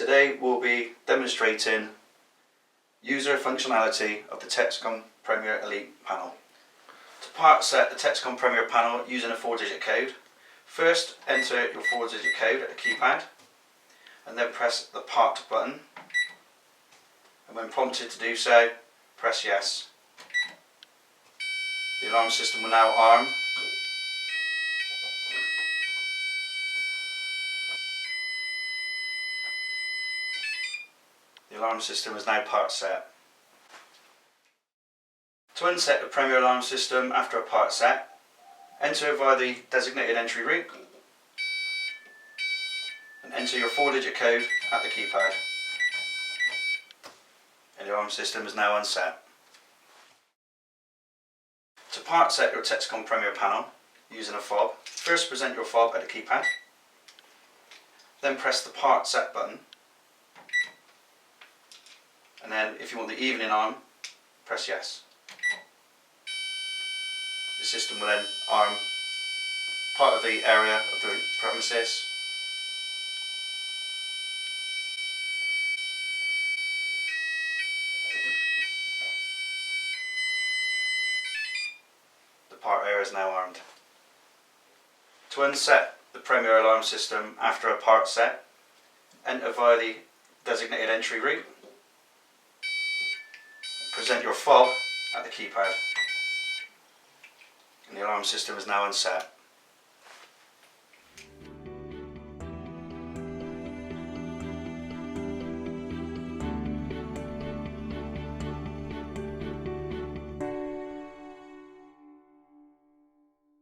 Today we'll be demonstrating user functionality of the Texecom Premier Elite panel. To part set the Texecom Premier panel using a 4-digit code, first enter your 4-digit code at the keypad and then press the part button, and when prompted to do so, press yes. The alarm system will now arm. The alarm system is now part set. To unset the Premier alarm system after a part set, enter via the designated entry route and enter your 4-digit code at the keypad. And the alarm system is now unset. To part set your Texecom Premier panel using a fob, first present your fob at the keypad, then press the part set button, and then if you want the evening arm, press yes. The system will then arm part of the area of the premises. The part area is now armed. To unset the Premier alarm system after a part set, enter via the designated entry route. Present your fob at the keypad, and the alarm system is now unset.